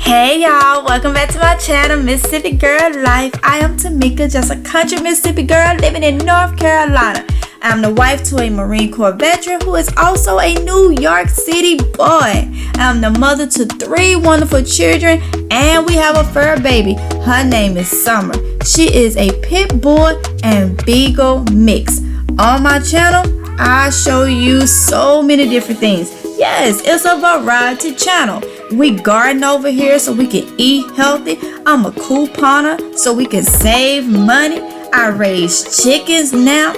Hey y'all, welcome back to my channel, Mississippi Girl Life. I am Tamika, just a country Mississippi girl living in North Carolina. I'm the wife to a Marine Corps veteran who is also a New York City boy. I'm the mother to 3 wonderful children, and we have a fur baby. Her name is Summer. She is a pit bull and beagle mix. On my channel, I show you so many different things. Yes, it's a variety channel. We garden over here so we can eat healthy. I'm a couponer so we can save money. I raise chickens now,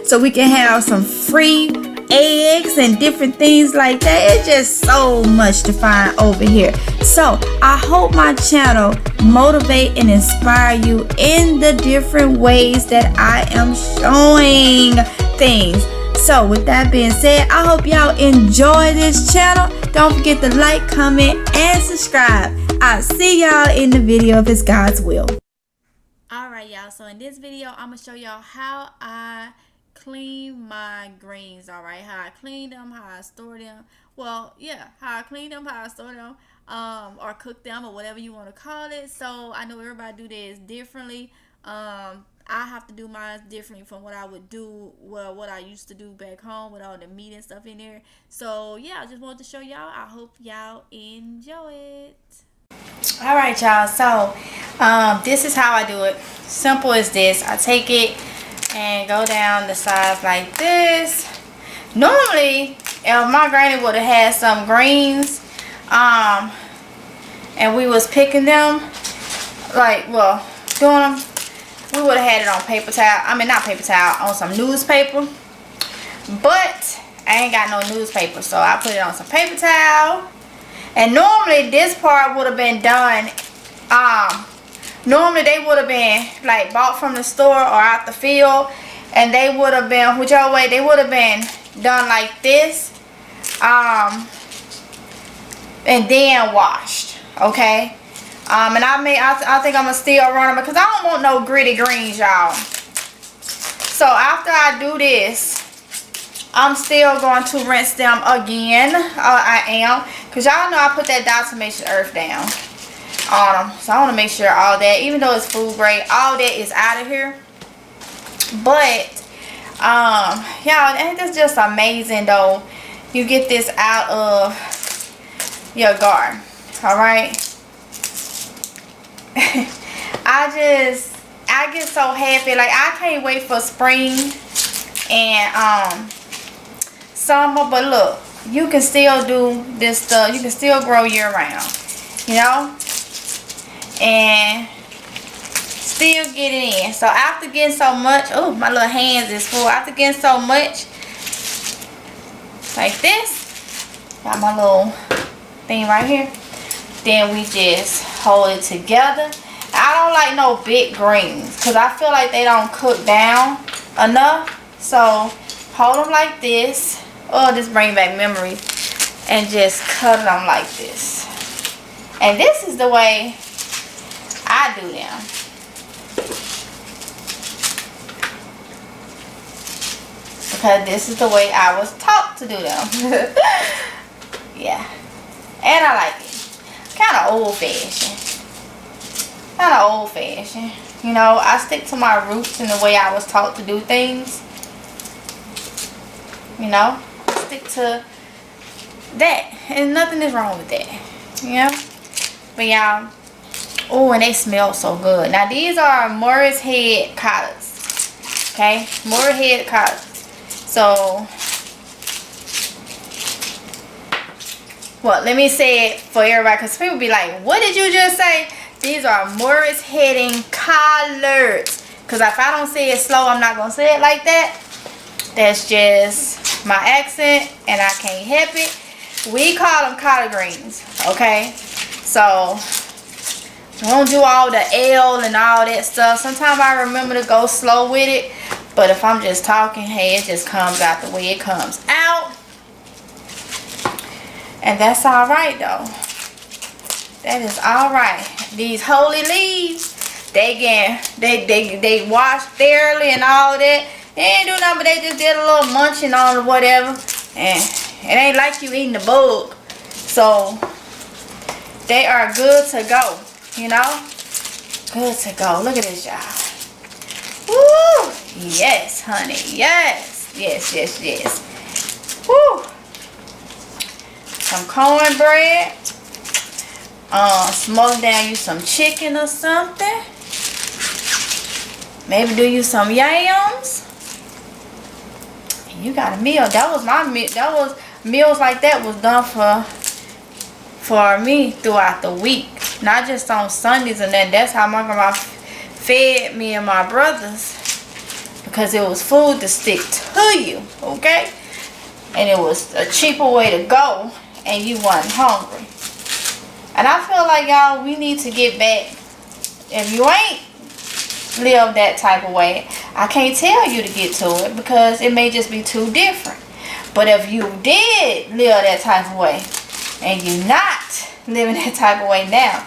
so we can have some free eggs and different things like that. It's just so much to find over here. So I hope my channel motivate and inspire you in the different ways that I am showing things. So with that being said, I hope y'all enjoy this channel. Don't forget to like, comment, and subscribe. I'll see y'all in the video if it's God's will. Alright y'all, so in this video, I'm going to show y'all how I clean my greens. Alright, how I clean them, how I store them. Well, yeah, how I clean them, how I store them, or cook them, or whatever you want to call it. So I know everybody do this differently. I have to do mine differently from what I would do, well, what I used to do back home with all the meat and stuff in there. So yeah, I just wanted to show y'all. I hope y'all enjoy it. Alright y'all, so this is how I do it. Simple as this. I take it and go down the sides like this. Normally, if my granny would have had some greens, and we was picking them, like, well, doing them, we would have had it on paper towel. I mean, not paper towel, on some newspaper. But I ain't got no newspaper, so I put it on some paper towel. And normally this part would have been done. Normally they would have been like bought from the store or out the field, and they would have been, whichever way, they would have been done like this, and then washed. Okay. And I think I'm gonna still run them because I don't want no gritty greens, y'all. So after I do this, I'm still going to rinse them again. I am, because y'all know I put that diatomaceous earth down on them. So I want to make sure all that, even though it's food grade, all that is out of here. But y'all, it's just amazing though. You get this out of your garden. All right. I get so happy. Like, I can't wait for spring and summer. But look, you can still do this stuff. You can still grow year round, you know, and still get it in. So after getting so much, oh, my little hands is full. After getting so much like this, got my little thing right here, then we just hold it together. I don't like no big greens because I feel like they don't cook down enough. So hold them like this. Oh, this brings back memories. And just cut them like this. And this is the way I do them. Because this is the way I was taught to do them. Yeah. And I like it. Kind of old-fashioned. Kind of old-fashioned. You know, I stick to my roots and the way I was taught to do things. You know, stick to that. And nothing is wrong with that. You know? But y'all, oh, and they smell so good. Now, these are Morris head collards. Okay? Morris head collards. So, well, let me say it for everybody, because people be like, what did you just say? These are Morris heading collards. Because if I don't say it slow, I'm not going to say it like that. That's just my accent, and I can't help it. We call them collard greens, okay? So, we don't do all the L and all that stuff. Sometimes I remember to go slow with it. But if I'm just talking, hey, it just comes out the way it comes out. And that's alright though. That is alright. These holy leaves, they wash thoroughly and all that. They ain't do nothing, but they just did a little munching on or whatever. And it ain't like you eating the bug. So they are good to go, you know. Good to go. Look at this, y'all. Woo! Yes, honey. Yes. Yes, yes, yes. Woo! Some cornbread. Smoke down you some chicken or something. Maybe do you some yams. You got a meal. That was my meal. That was meals like that was done for me throughout the week, not just on Sundays and that. That's how my grandma fed me and my brothers, because it was food to stick to you, okay? And it was a cheaper way to go, and you wasn't hungry. And I feel like, y'all, we need to get back. If you ain't live that type of way, I can't tell you to get to it, because it may just be too different. But if you did live that type of way, and you're not living that type of way now,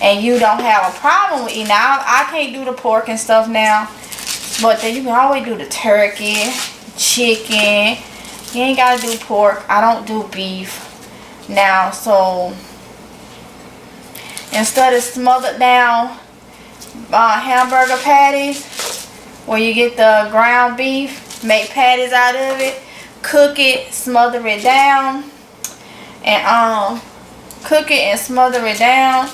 and you don't have a problem with eating, now I can't do the pork and stuff now, but then you can always do the turkey, chicken. You ain't gotta do pork. I don't do beef now, so instead of smothered down hamburger patties, where you get the ground beef, make patties out of it, cook it, smother it down, and cook it and smother it down,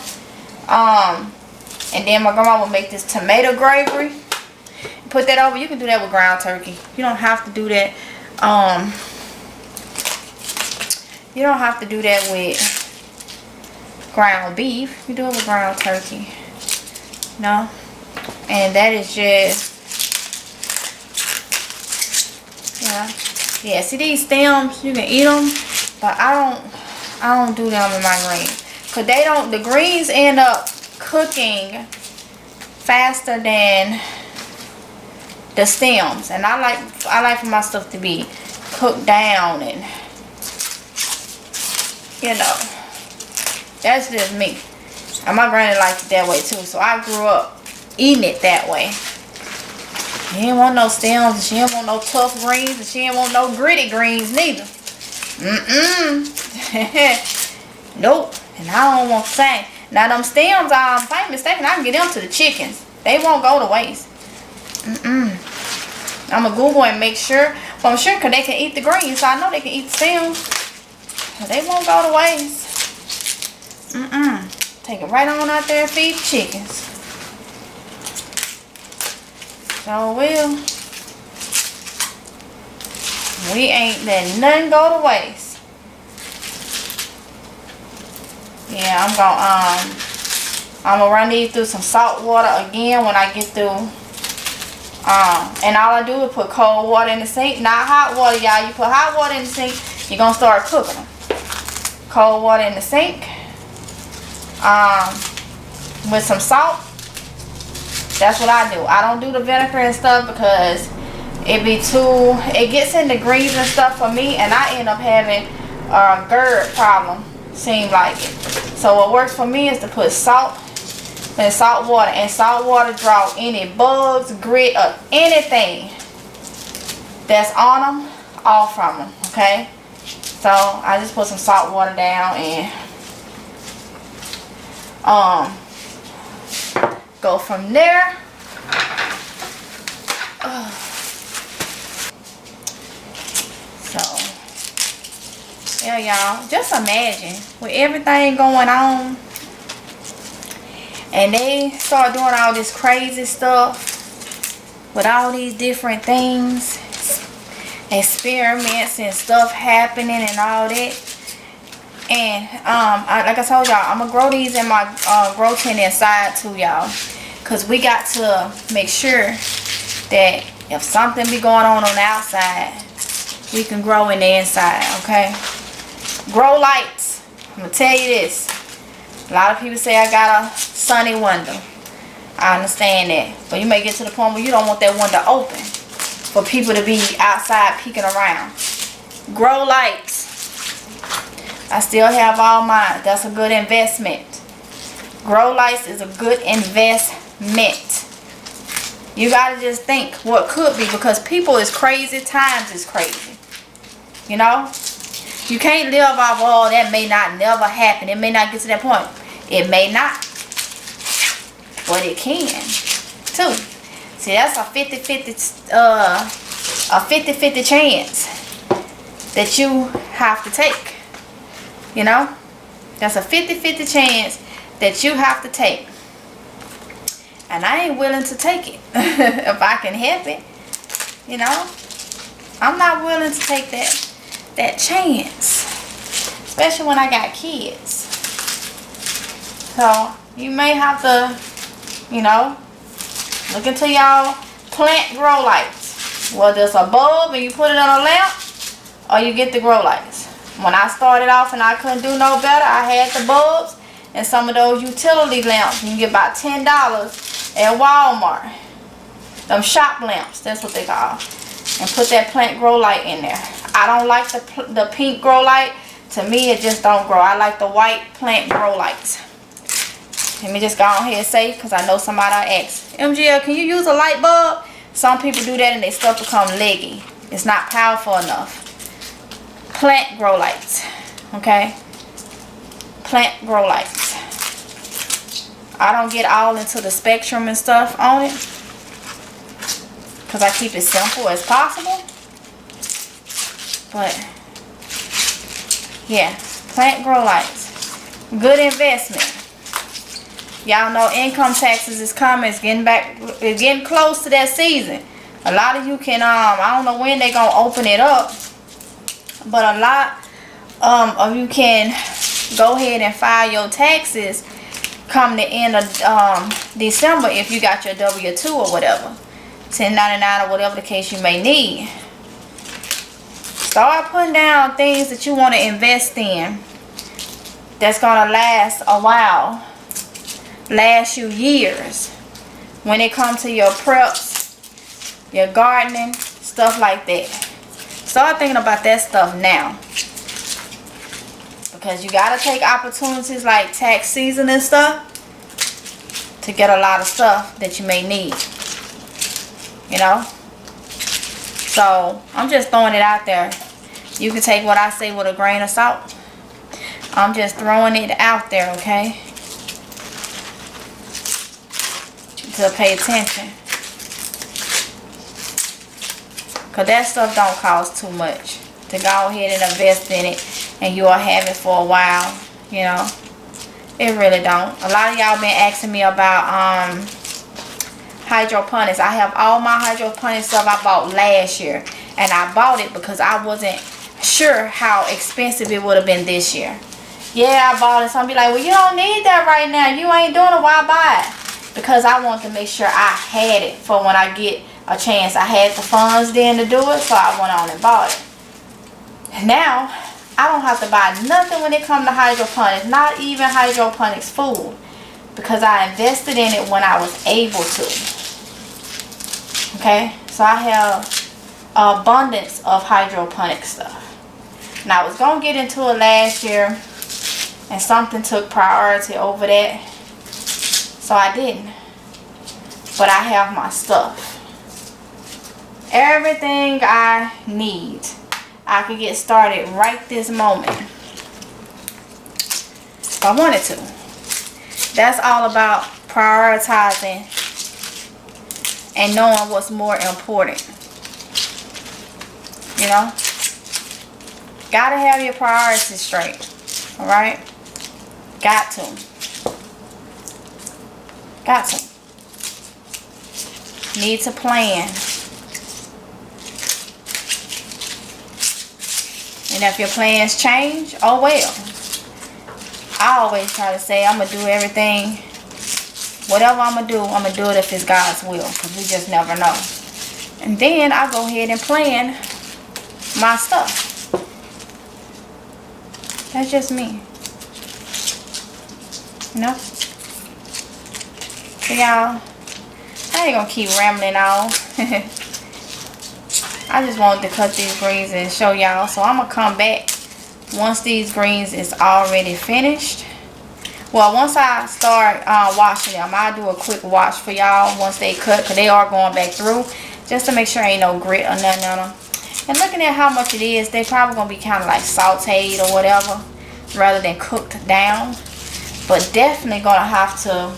and then my grandma will make this tomato gravy, put that over. You can do that with ground turkey. You don't have to do that. You don't have to do that with ground beef. You do it with ground turkey. No, and that is just, yeah. See these stems, you can eat them, but I don't do them in my greens, cause the greens end up cooking faster than the stems, and I like for my stuff to be cooked down, and you know, that's just me. And my granny liked it that way too, so I grew up eating it that way. She didn't want no stems, and she didn't want no tough greens, and she didn't want no gritty greens neither. Nope. And I don't want the same. Now them stems, if I ain't mistaken, I can get them to the chickens. They won't go to waste. I'm gonna Google and make sure. Well, I'm sure, because they can eat the greens, so I know they can eat the stems. They won't go to waste. Take it right on out there and feed the chickens. So will. We ain't letting nothing go to waste. Yeah, I'm gonna run these through some salt water again when I get through. And all I do is put cold water in the sink, not hot water, y'all. You put hot water in the sink, you're gonna start cooking them. Cold water in the sink. With some salt. That's what I do. I don't do the vinegar and stuff, because it gets in the greens and stuff for me, and I end up having a GERD problem, seem like it. So what works for me is to put salt and salt water, and salt water draw any bugs, grit, or anything that's on them off from them, okay? So I just put some salt water down and go from there. So yeah, y'all, just imagine with everything going on, and they start doing all this crazy stuff with all these different things, experiments and stuff happening and all that. And like I told y'all, I'm gonna grow these in my grow tent inside too, y'all, because we got to make sure that if something be going on the outside, we can grow in the inside, okay? Grow lights. I'm gonna tell you this. A lot of people say I got a sunny window. I understand that, but you may get to the point where you don't want that window open for people to be outside peeking around. Grow lights. I still have all mine. That's a good investment. Grow lights is a good investment. You gotta just think what could be, because people is crazy, times is crazy. You know? You can't live off, oh, that may not never happen. It may not get to that point. It may not, but it can too. See, that's a 50-50 chance that you have to take. You know, that's a 50-50 chance that you have to take, and I ain't willing to take it. If I can help it, you know, I'm not willing to take that chance, especially when I got kids. So you may have to, you know, look into y'all plant grow lights. Whether it's a bulb and you put it on a lamp, or you get the grow lights. When I started off and I couldn't do no better, I had the bulbs and some of those utility lamps. You can get about $10 at Walmart. Them shop lamps, that's what they call. And put that plant grow light in there. I don't like the pink grow light. To me, it just don't grow. I like the white plant grow lights. Let me just go on here and say, because I know somebody asked, MGL, can you use a light bulb? Some people do that and their stuff become leggy. It's not powerful enough. Plant grow lights. Okay? Plant grow lights. I don't get all into the spectrum and stuff on it, because I keep it simple as possible. But, yeah. Plant grow lights. Good investment. Y'all know income taxes is coming. It's getting close to that season. A lot of you can, I don't know when they're going to open it up, but a lot of you can go ahead and file your taxes come the end of December if you got your W-2 or whatever. 1099 or whatever the case you may need. Start putting down things that you want to invest in that's going to last a while. Last you years. When it comes to your preps, your gardening, stuff like that. Start thinking about that stuff now. Because you got to take opportunities like tax season and stuff to get a lot of stuff that you may need. You know? So, I'm just throwing it out there. You can take what I say with a grain of salt. I'm just throwing it out there, okay? To pay attention. Because that stuff don't cost too much. To go ahead and invest in it. And you'll have it for a while. You know? It really don't. A lot of y'all been asking me about hydroponics. I have all my hydroponics stuff I bought last year, and I bought it because I wasn't sure how expensive it would have been this year. Yeah, I bought it. Some be like, well, you don't need that right now. You ain't doing it. Why buy it? Because I want to make sure I had it for when I get a chance. I had the funds then to do it, so I went on and bought it. Now, I don't have to buy nothing when it comes to hydroponics. Not even hydroponics food. Because I invested in it when I was able to. Okay, so I have an abundance of hydroponic stuff. And I was going to get into it last year, and something took priority over that. So I didn't. But I have my stuff. Everything I need. I could get started right this moment. If I wanted to. That's all about prioritizing and knowing what's more important. You know? Gotta have your priorities straight. Alright? Got to. Got to. Need to plan. And if your plans change, oh well. I always try to say I'm going to do everything. Whatever I'm going to do it if it's God's will. Because we just never know. And then I go ahead and plan my stuff. That's just me. You know? So y'all, I ain't going to keep rambling on. I just wanted to cut these greens and show y'all. So I'm going to come back once these greens is already finished. Well, once I start washing them, I'll do a quick wash for y'all once they cut. Because they are going back through. Just to make sure ain't no grit or nothing on them. And looking at how much it is, they probably going to be kind of like sauteed or whatever. Rather than cooked down. but definitely gonna have to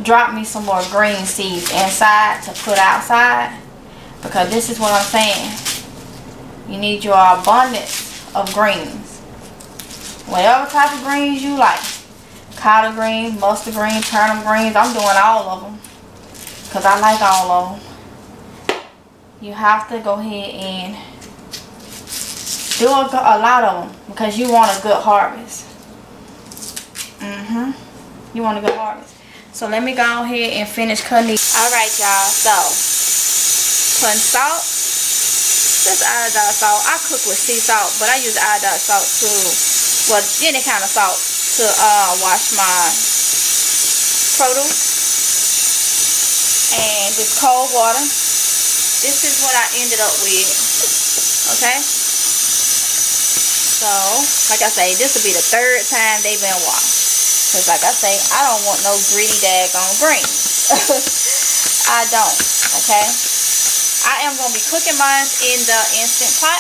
drop me some more green seeds inside to put outside, because this is what I'm saying. You need your abundance of greens. Whatever type of greens you like. Collard greens, mustard greens, turnip greens. I'm doing all of them because I like all of them. You have to go ahead and do a lot of them because you want a good harvest. You want a good harvest. So let me go ahead and finish cutting these. Alright, y'all. So, putting salt. This iodized salt. I cook with sea salt, but I use iodized salt to, well, any kind of salt to wash my produce. And this cold water. This is what I ended up with. Okay? So, like I say, this will be the 3rd time they've been washed. Because like I say, I don't want no greedy daggone greens. I don't. Okay? I am going to be cooking mine in the Instant Pot.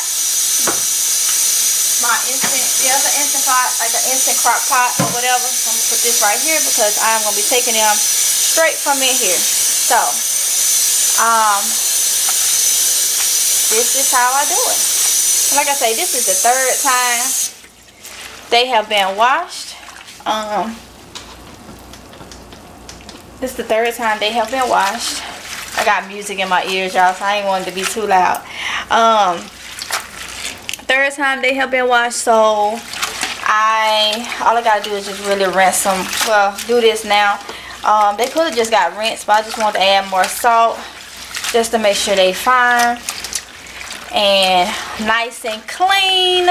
My Instant, yeah, it's an Instant Pot, like an Instant Crock Pot or whatever. So I'm going to put this right here because I'm going to be taking them straight from in here. So, this is how I do it. Like I say, this is the 3rd time they have been washed. This is the 3rd time they have been washed. I got music in my ears, y'all, so I ain't wanted to be too loud. 3rd time they have been washed, so all I gotta do is just really rinse them. Well, do this now. They could have just got rinsed, but I just want to add more salt just to make sure they fine and nice and clean.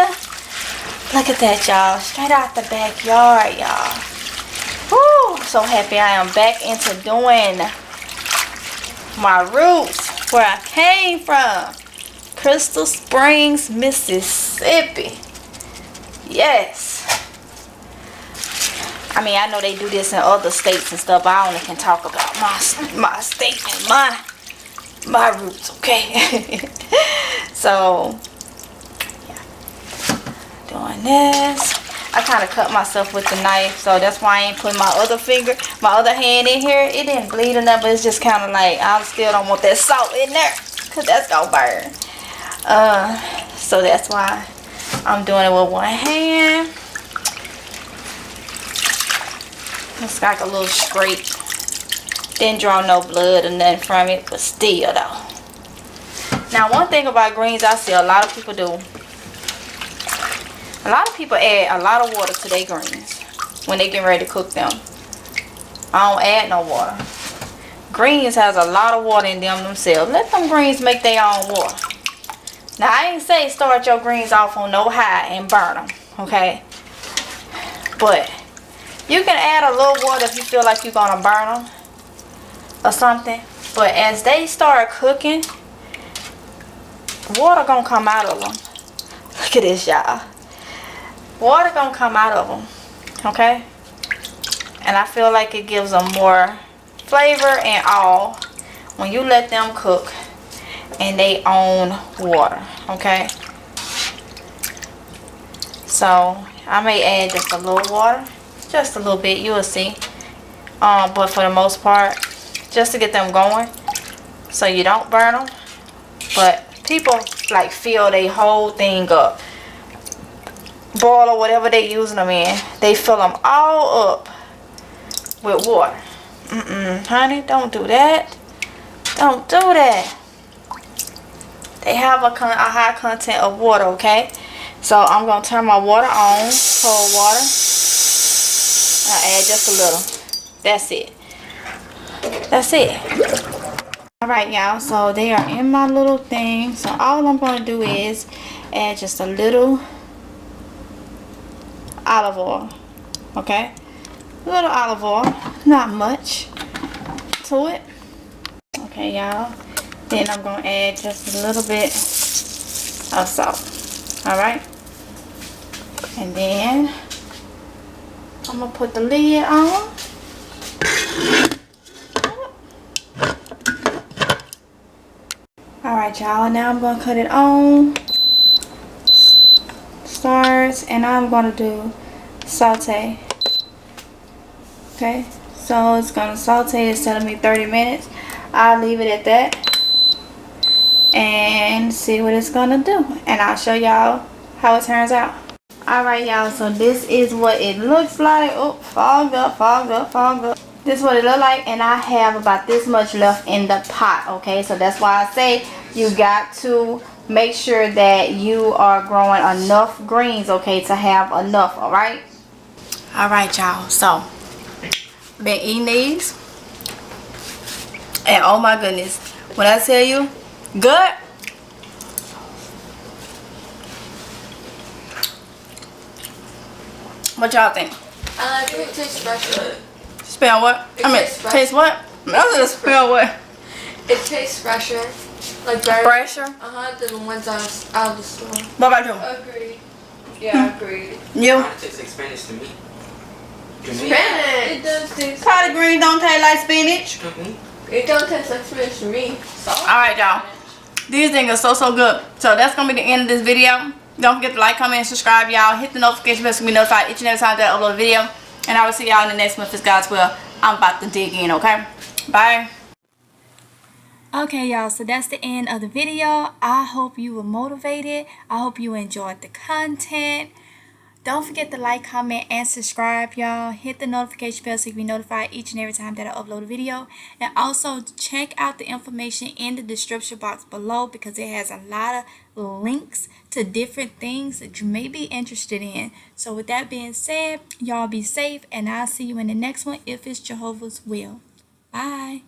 Look at that, y'all. Straight out the backyard, y'all. Woo! So happy I am back into doing my roots where I came from. Crystal Springs, Mississippi. Yes. I mean, I know they do this in other states and stuff, but I only can talk about my state and my roots, okay? So, yeah. Doing this. I kind of cut myself with the knife, so that's why I ain't putting my other hand in here. It didn't bleed enough, but it's just kind of like, I still don't want that salt in there, because that's going to burn. So that's why I'm doing it with one hand. It's like a little scrape. Didn't draw no blood or nothing from it, but still though. Now one thing about greens I see a lot of people do. A lot of people add a lot of water to their greens when they get ready to cook them. I don't add no water. Greens has a lot of water in them themselves. Let them greens make their own water. Now I ain't say start your greens off on no high and burn them, okay? But you can add a little water if you feel like you're gonna burn them or something. But as they start cooking, water gonna come out of them. Look at this, y'all. Water gonna come out of them, okay? And I feel like it gives them more flavor and all when you let them cook in their own water, okay? So I may add just a little water, just a little bit, you will see. But for the most part, just to get them going so you don't burn them. But people like fill their whole thing up, boil or whatever they using them in, they fill them all up with water. Honey, don't do that. Don't do that. They have a high content of water, okay? So I'm gonna turn my water on, cold water. I'll add just a little. That's it. That's it. Alright, y'all, so they are in my little thing. So all I'm gonna do is add just a little olive oil, okay? A little olive oil, not much to it. Okay, y'all. Then I'm gonna add just a little bit of salt. Alright? And then I'm gonna put the lid on. Alright, y'all, now I'm gonna cut it on. Starts, and I'm gonna do saute. Okay, so it's gonna saute. It's telling me 30 minutes. I'll leave it at that and see what it's gonna do, and I'll show y'all how it turns out. Alright y'all, so this is what it looks like. Oh, fogged up. This is what it looks like, and I have about this much left in the pot. Okay, so that's why I say you got to make sure that you are growing enough greens, okay, to have enough. Alright y'all, so been eating these, and oh my goodness, when I tell you good, what y'all think? I like it tastes fresher. Smell what? Taste what? I was smell what? It tastes fresher, like better. Fresher? Than the ones out of the store. What about you? Agreed. Yeah, agreed. You? It tastes like Spanish to me. Spinach. It does taste. Collard green don't taste like spinach. It don't taste like spinach to me. Alright y'all, these things are so good. So that's gonna be the end of this video. Don't forget to like, comment, and subscribe, y'all. Hit the notification bell so you can be notified each and every time that I upload a video. And I will see y'all in the next one if it's God's will. I'm about to dig in, okay? Bye. Okay y'all, so that's the end of the video. I hope you were motivated. I hope you enjoyed the content. Don't forget to like, comment, and subscribe, y'all. Hit the notification bell so you can be notified each and every time that I upload a video. And also check out the information in the description box below, because it has a lot of links to different things that you may be interested in. So with that being said, y'all be safe, and I'll see you in the next one if it's Jehovah's will. Bye.